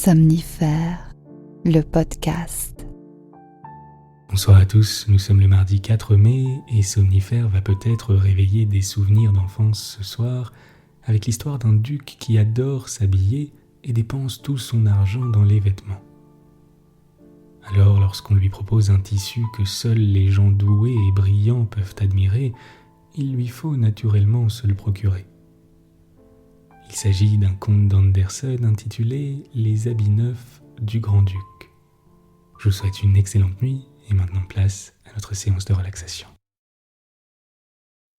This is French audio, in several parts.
Somnifère, le podcast. Bonsoir à tous, nous sommes le mardi 4 mai et Somnifère va peut-être réveiller des souvenirs d'enfance ce soir avec l'histoire d'un duc qui adore s'habiller et dépense tout son argent dans les vêtements. Alors lorsqu'on lui propose un tissu que seuls les gens doués et brillants peuvent admirer, il lui faut naturellement se le procurer. Il s'agit d'un conte d'Andersen intitulé « Les habits neufs du grand-duc ». Je vous souhaite une excellente nuit et maintenant place à notre séance de relaxation.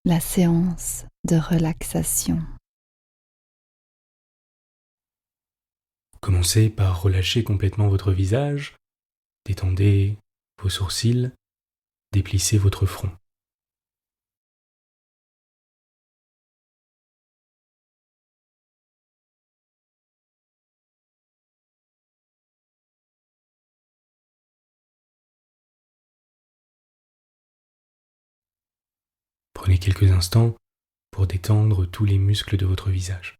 La séance de relaxation. Commencez par relâcher complètement votre visage, détendez vos sourcils, déplissez votre front. Prenez quelques instants pour détendre tous les muscles de votre visage.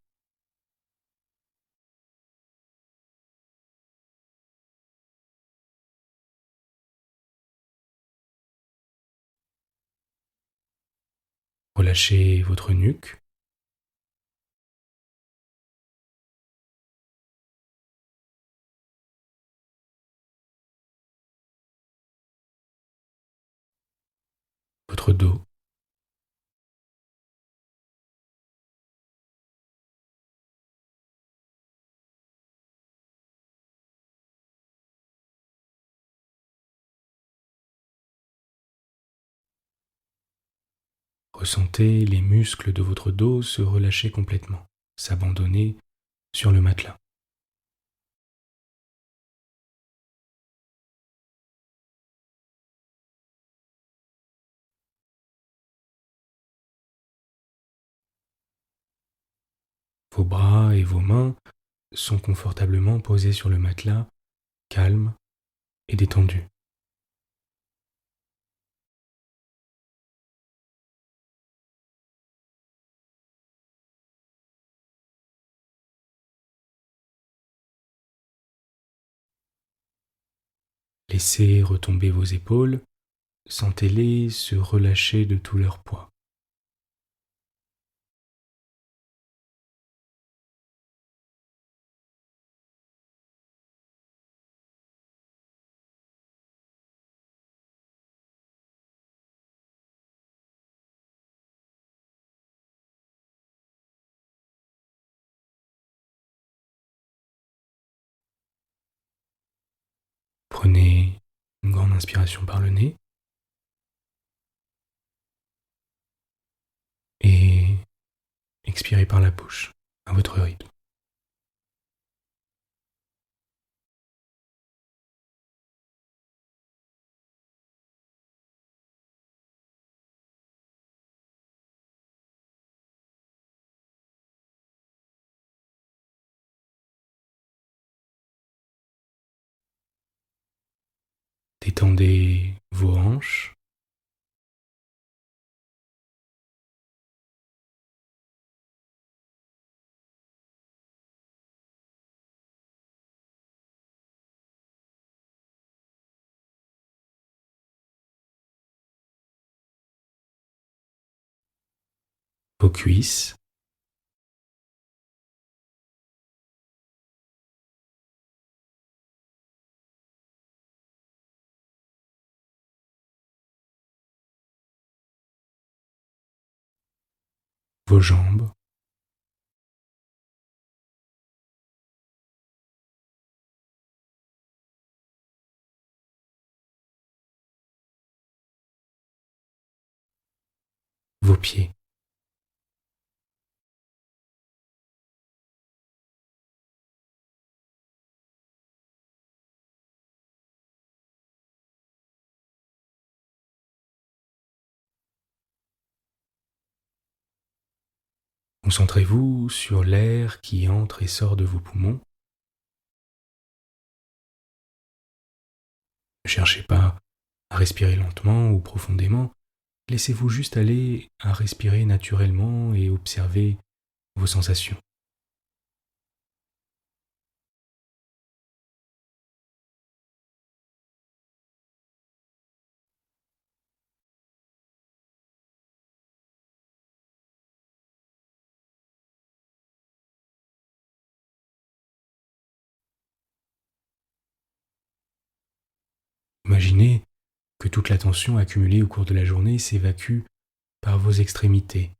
Relâchez votre nuque, votre dos, ressentez les muscles de votre dos se relâcher complètement, s'abandonner sur le matelas. Vos bras et vos mains sont confortablement posés sur le matelas, calmes et détendus. Laissez retomber vos épaules, sentez-les se relâcher de tout leur poids. Prenez une grande inspiration par le nez et expirez par la bouche, à votre rythme. Détendez vos hanches, vos cuisses, vos jambes, vos pieds. Concentrez-vous sur l'air qui entre et sort de vos poumons. Ne cherchez pas à respirer lentement ou profondément, laissez-vous juste aller à respirer naturellement et observer vos sensations. Imaginez que toute la tension accumulée au cours de la journée s'évacue par vos extrémités,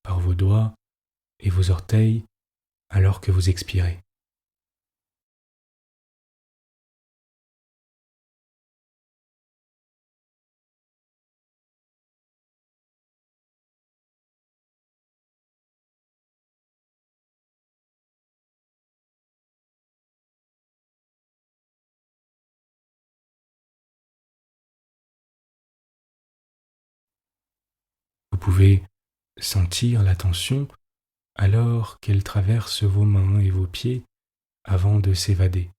par vos doigts et vos orteils alors que vous expirez. Vous pouvez sentir la tension alors qu'elle traverse vos mains et vos pieds avant de s'évader.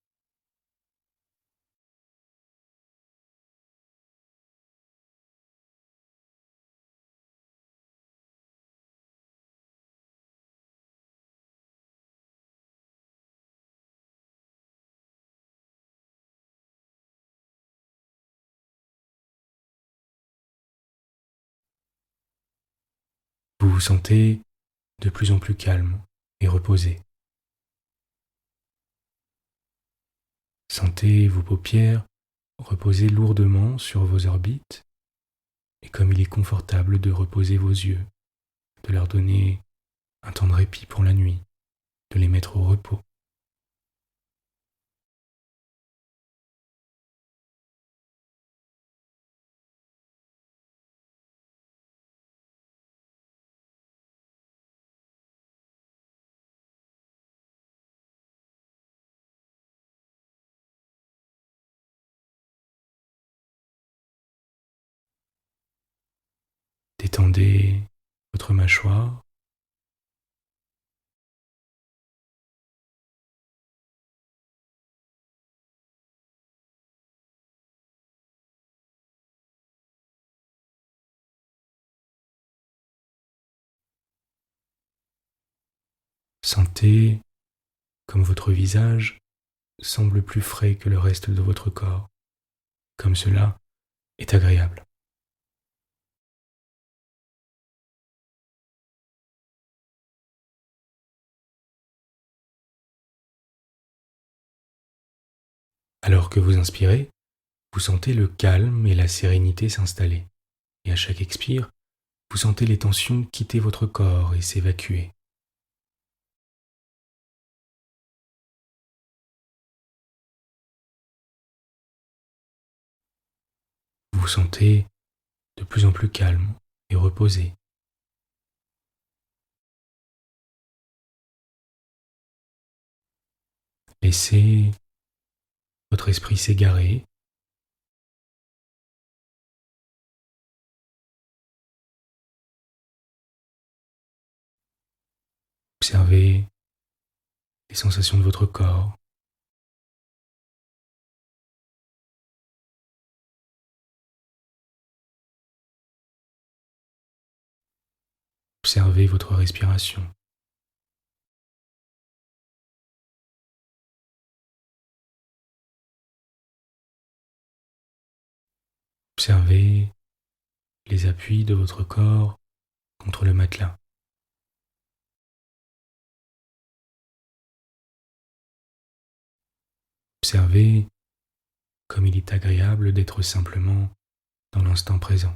Vous vous sentez de plus en plus calme et reposé. Sentez vos paupières reposer lourdement sur vos orbites et comme il est confortable de reposer vos yeux, de leur donner un temps de répit pour la nuit, de les mettre au repos. Détendez votre mâchoire, sentez comme votre visage semble plus frais que le reste de votre corps, comme cela est agréable. Alors que vous inspirez, vous sentez le calme et la sérénité s'installer, et à chaque expire, vous sentez les tensions quitter votre corps et s'évacuer. Vous vous sentez de plus en plus calme et reposé. Laissez votre esprit s'égarer, observez les sensations de votre corps, observez votre respiration. Observez les appuis de votre corps contre le matelas. Observez comme il est agréable d'être simplement dans l'instant présent,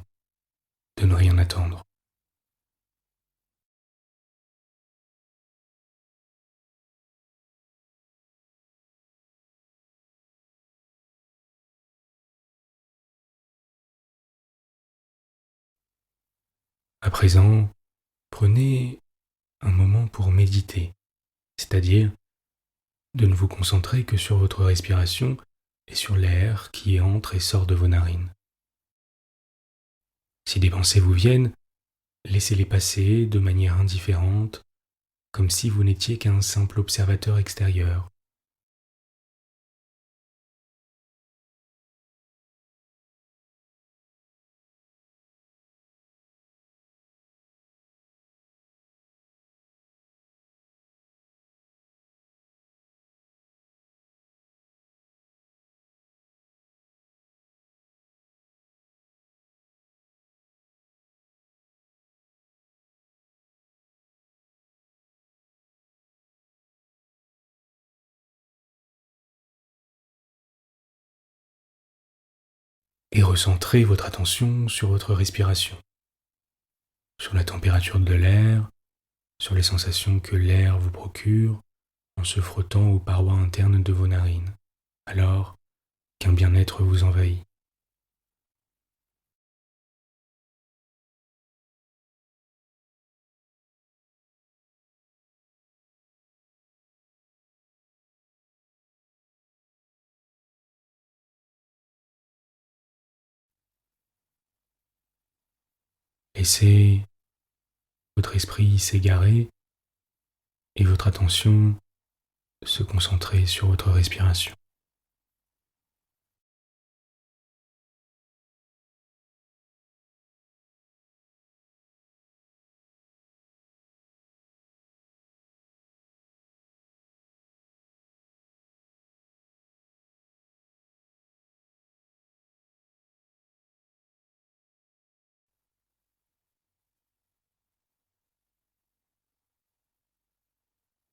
de ne rien attendre. À présent, prenez un moment pour méditer, c'est-à-dire de ne vous concentrer que sur votre respiration et sur l'air qui entre et sort de vos narines. Si des pensées vous viennent, laissez-les passer de manière indifférente, comme si vous n'étiez qu'un simple observateur extérieur. et recentrez votre attention sur votre respiration, sur la température de l'air, sur les sensations que l'air vous procure en se frottant aux parois internes de vos narines, alors qu'un bien-être vous envahit. Laissez votre esprit s'égarer et votre attention se concentrer sur votre respiration.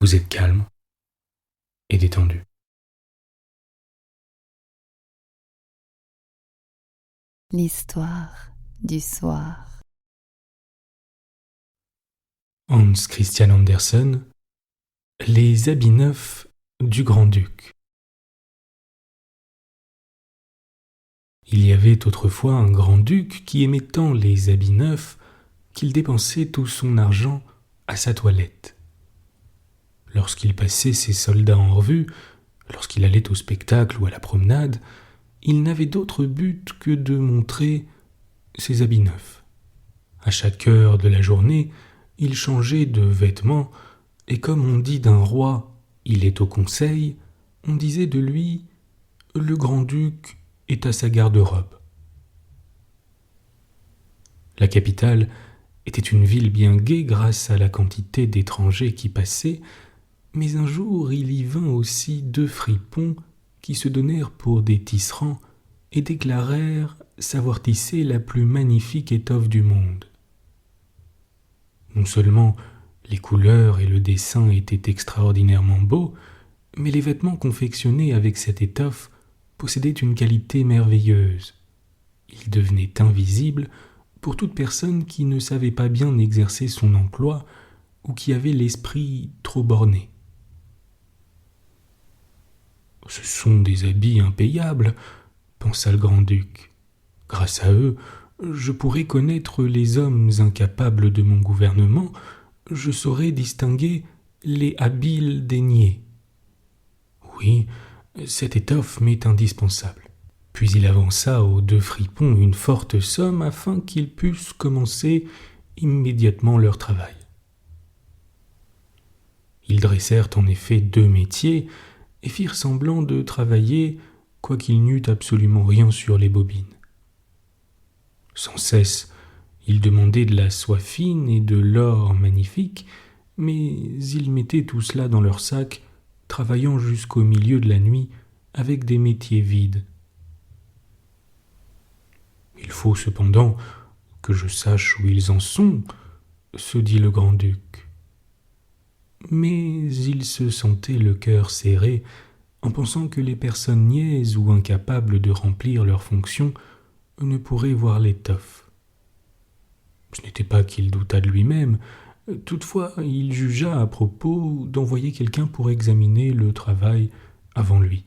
Vous êtes calme et détendu. L'histoire du soir. Hans Christian Andersen, Les habits neufs du grand-duc. Il y avait autrefois un grand-duc qui aimait tant les habits neufs qu'il dépensait tout son argent à sa toilette. Lorsqu'il passait ses soldats en revue, lorsqu'il allait au spectacle ou à la promenade, il n'avait d'autre but que de montrer ses habits neufs. À chaque heure de la journée, il changeait de vêtements, et comme on dit d'un roi « il est au conseil », on disait de lui « le grand-duc est à sa garde-robe ». La capitale était une ville bien gaie grâce à la quantité d'étrangers qui passaient, mais un jour il y vint aussi 2 fripons qui se donnèrent pour des tisserands et déclarèrent savoir tisser la plus magnifique étoffe du monde. Non seulement les couleurs et le dessin étaient extraordinairement beaux, mais les vêtements confectionnés avec cette étoffe possédaient une qualité merveilleuse. Ils devenaient invisibles pour toute personne qui ne savait pas bien exercer son emploi ou qui avait l'esprit trop borné. « Ce sont des habits impayables », pensa le grand-duc. « Grâce à eux, je pourrai connaître les hommes incapables de mon gouvernement, je saurai distinguer les habiles des niais. Oui, cette étoffe m'est indispensable. » Puis il avança aux 2 fripons une forte somme afin qu'ils pussent commencer immédiatement leur travail. Ils dressèrent en effet 2 métiers et firent semblant de travailler, quoiqu'il n'y eût absolument rien sur les bobines. Sans cesse, ils demandaient de la soie fine et de l'or magnifique, mais ils mettaient tout cela dans leur sac, travaillant jusqu'au milieu de la nuit avec des métiers vides. « Il faut cependant que je sache où ils en sont, » se dit le grand-duc. Mais il se sentait le cœur serré en pensant que les personnes niaises ou incapables de remplir leurs fonctions ne pourraient voir l'étoffe. Ce n'était pas qu'il doutât de lui-même, toutefois il jugea à propos d'envoyer quelqu'un pour examiner le travail avant lui.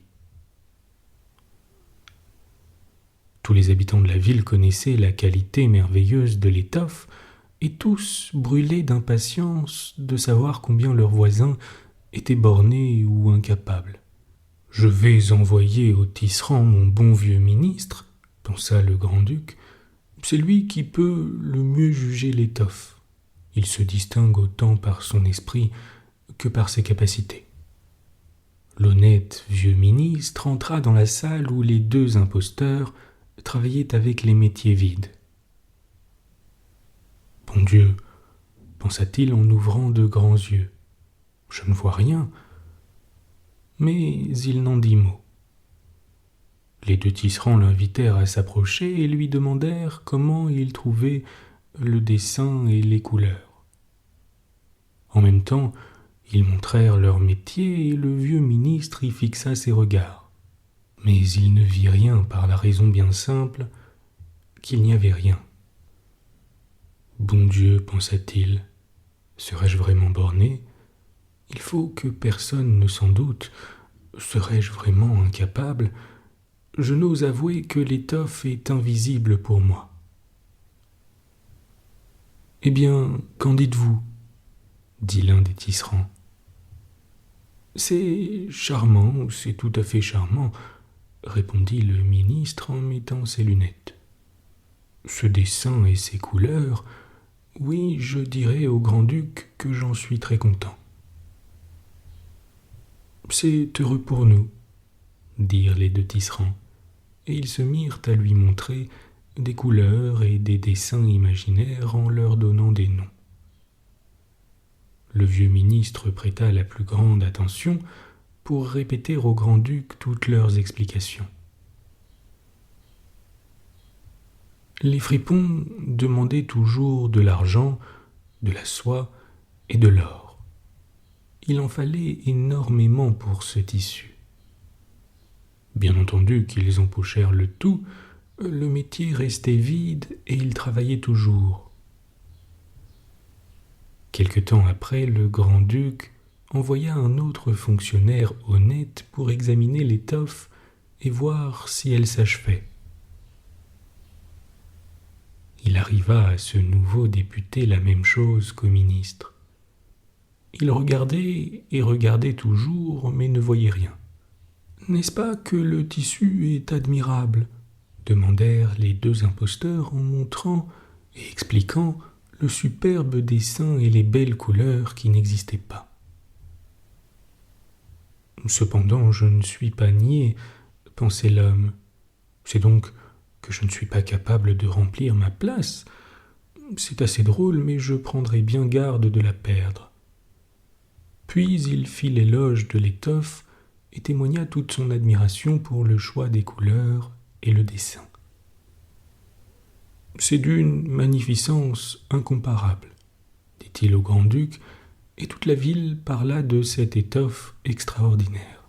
Tous les habitants de la ville connaissaient la qualité merveilleuse de l'étoffe, et tous brûlaient d'impatience de savoir combien leurs voisins étaient bornés ou incapables. « Je vais envoyer au tisserand mon bon vieux ministre, » pensa le grand-duc, « c'est lui qui peut le mieux juger l'étoffe. Il se distingue autant par son esprit que par ses capacités. » L'honnête vieux ministre entra dans la salle où les 2 imposteurs travaillaient avec les métiers vides. « Bon Dieu, » pensa-t-il en ouvrant de grands yeux, « je ne vois rien. » Mais il n'en dit mot. Les 2 tisserands l'invitèrent à s'approcher et lui demandèrent comment il trouvait le dessin et les couleurs. En même temps, ils montrèrent leur métier et le vieux ministre y fixa ses regards. Mais il ne vit rien par la raison bien simple qu'il n'y avait rien. Bon Dieu, pensa-t-il, serais-je vraiment borné ? Il faut que personne ne s'en doute. Serais-je vraiment incapable ? Je n'ose avouer que l'étoffe est invisible pour moi. Eh bien, qu'en dites-vous ? Dit l'un des tisserands. C'est charmant, c'est tout à fait charmant, répondit le ministre en mettant ses lunettes. Ce dessin et ces couleurs, oui, je dirais au grand-duc que j'en suis très content. C'est heureux pour nous, dirent les deux tisserands, et ils se mirent à lui montrer des couleurs et des dessins imaginaires en leur donnant des noms. Le vieux ministre prêta la plus grande attention pour répéter au grand-duc toutes leurs explications. Les fripons demandaient toujours de l'argent, de la soie et de l'or. Il en fallait énormément pour ce tissu. Bien entendu qu'ils empochèrent le tout, le métier restait vide et ils travaillaient toujours. Quelque temps après, le grand-duc envoya un autre fonctionnaire honnête pour examiner l'étoffe et voir si elle s'achevait. Il arriva à ce nouveau député la même chose qu'au ministre. Il regardait et regardait toujours, mais ne voyait rien. « N'est-ce pas que le tissu est admirable ?» demandèrent les deux imposteurs en montrant et expliquant le superbe dessin et les belles couleurs qui n'existaient pas. « Cependant, je ne suis pas niais, » pensait l'homme. « C'est donc que je ne suis pas capable de remplir ma place. C'est assez drôle, mais je prendrai bien garde de la perdre. » Puis il fit l'éloge de l'étoffe et témoigna toute son admiration pour le choix des couleurs et le dessin. « C'est d'une magnificence incomparable, » dit-il au grand-duc, et toute la ville parla de cette étoffe extraordinaire.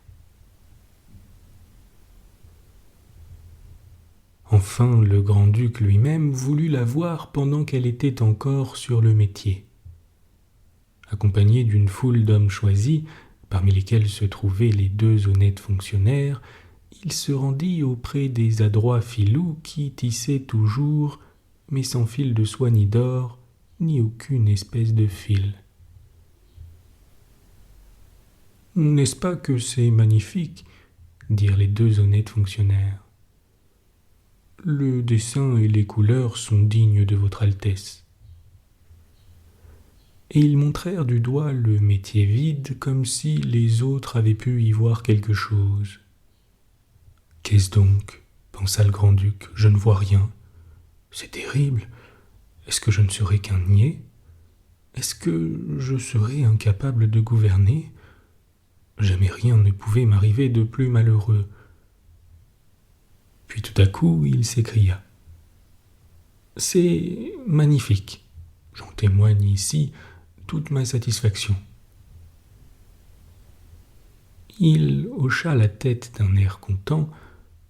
Enfin, le grand-duc lui-même voulut la voir pendant qu'elle était encore sur le métier. Accompagné d'une foule d'hommes choisis, parmi lesquels se trouvaient les deux honnêtes fonctionnaires, il se rendit auprès des adroits filous qui tissaient toujours, mais sans fil de soie ni d'or, ni aucune espèce de fil. « N'est-ce pas que c'est magnifique ?» dirent les deux honnêtes fonctionnaires. « Le dessin et les couleurs sont dignes de votre Altesse. » Et ils montrèrent du doigt le métier vide comme si les autres avaient pu y voir quelque chose. « Qu'est-ce donc ?» pensa le grand-duc. « Je ne vois rien. C'est terrible. Est-ce que je ne serai qu'un niais ? Est-ce que je serai incapable de gouverner ? Jamais rien ne pouvait m'arriver de plus malheureux. » Puis tout à coup, il s'écria. « C'est magnifique. J'en témoigne ici toute ma satisfaction. » Il hocha la tête d'un air content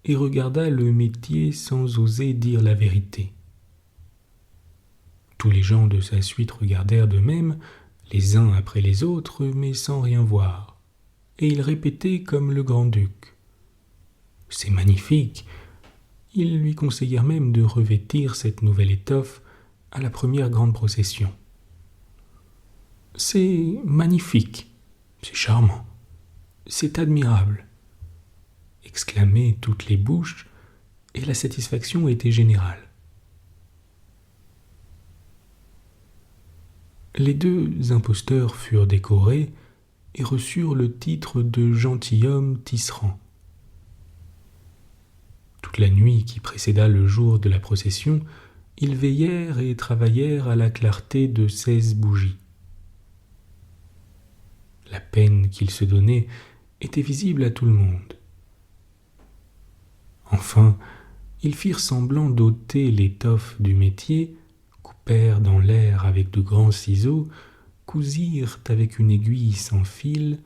et regarda le métier sans oser dire la vérité. Tous les gens de sa suite regardèrent de même, les uns après les autres, mais sans rien voir, et il répétait comme le grand-duc. « C'est magnifique !» Ils lui conseillèrent même de revêtir cette nouvelle étoffe à la première grande procession. « C'est magnifique, c'est charmant, c'est admirable !» exclamaient toutes les bouches, et la satisfaction était générale. Les deux imposteurs furent décorés et reçurent le titre de gentilhomme tisserand. Toute la nuit qui précéda le jour de la procession, ils veillèrent et travaillèrent à la clarté de 16 bougies. La peine qu'ils se donnaient était visible à tout le monde. Enfin, ils firent semblant d'ôter l'étoffe du métier, coupèrent dans l'air avec de grands ciseaux, cousirent avec une aiguille sans fil,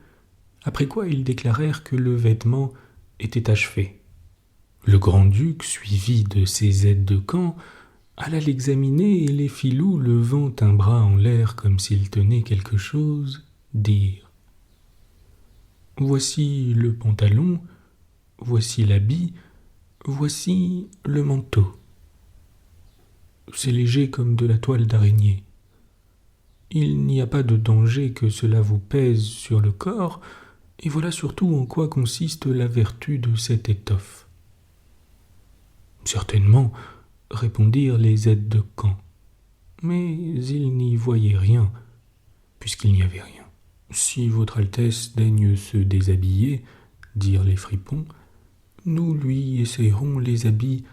après quoi ils déclarèrent que le vêtement était achevé. Le grand-duc, suivi de ses aides de camp, alla l'examiner et les filous, levant un bras en l'air comme s'il tenait quelque chose, dirent : « Voici le pantalon, voici l'habit, voici le manteau. C'est léger comme de la toile d'araignée. Il n'y a pas de danger que cela vous pèse sur le corps, et voilà surtout en quoi consiste la vertu de cette étoffe. » Certainement, répondirent les aides de camp, mais ils n'y voyaient rien, puisqu'il n'y avait rien. Si votre Altesse daigne se déshabiller, dirent les fripons, nous lui essayerons les habits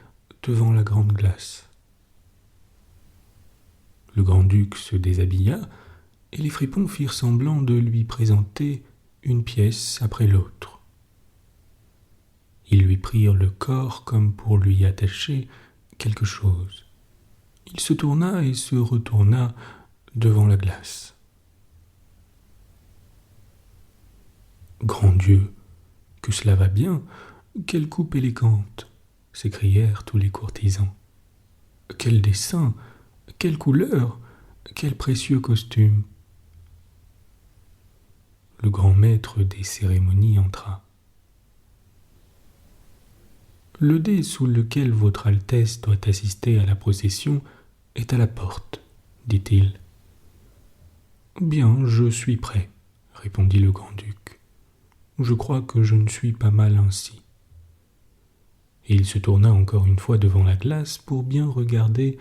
devant la grande glace. Le grand-duc se déshabilla, et les fripons firent semblant de lui présenter une pièce après l'autre. Ils lui prirent le corps comme pour lui attacher quelque chose. Il se tourna et se retourna devant la glace. « Grand Dieu, que cela va bien, quelle coupe élégante !» s'écrièrent tous les courtisans. « Quel dessin, quelle couleur, quel précieux costume !» Le grand maître des cérémonies entra. « Le dais sous lequel votre Altesse doit assister à la procession est à la porte, dit-il. « Bien, je suis prêt, répondit le grand-duc. Je crois que je ne suis pas mal ainsi. » Et il se tourna encore une fois devant la glace pour bien regarder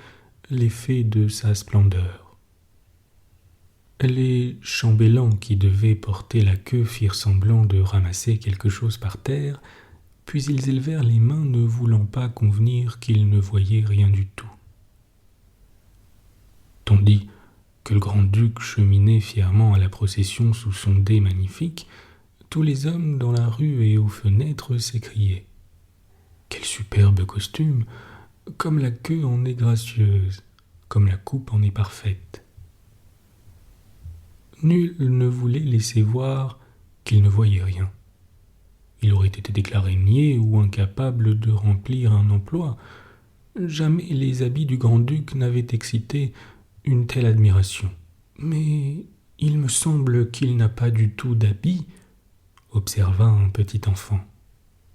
l'effet de sa splendeur. Les chambellans qui devaient porter la queue firent semblant de ramasser quelque chose par terre, puis ils élevèrent les mains, ne voulant pas convenir qu'ils ne voyaient rien du tout. Tandis que le grand-duc cheminait fièrement à la procession sous son dais magnifique, tous les hommes dans la rue et aux fenêtres s'écriaient : « Quel superbe costume ! Comme la queue en est gracieuse, comme la coupe en est parfaite. » Nul ne voulait laisser voir qu'il ne voyait rien. Il aurait été déclaré niais ou incapable de remplir un emploi. Jamais les habits du grand-duc n'avaient excité une telle admiration. « Mais il me semble qu'il n'a pas du tout d'habits, » observa un petit enfant.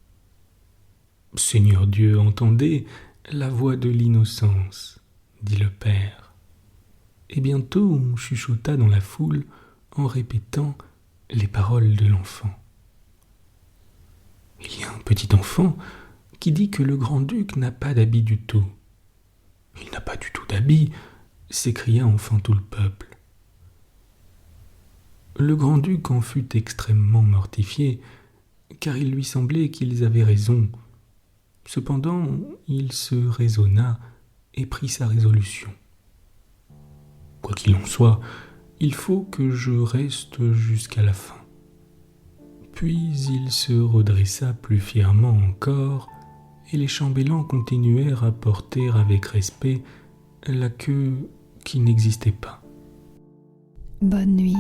« Seigneur Dieu, entendez la voix de l'innocence, » dit le père. Et bientôt on chuchota dans la foule en répétant les paroles de l'enfant. « Il y a un petit enfant qui dit que le grand-duc n'a pas d'habit du tout. »« Il n'a pas du tout d'habit !» s'écria enfin tout le peuple. Le grand-duc en fut extrêmement mortifié, car il lui semblait qu'ils avaient raison. Cependant, il se raisonna et prit sa résolution. « Quoi qu'il en soit, il faut que je reste jusqu'à la fin. » Puis il se redressa plus fièrement encore, et les chambellans continuèrent à porter avec respect la queue qui n'existait pas. Bonne nuit.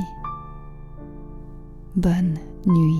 Bonne nuit.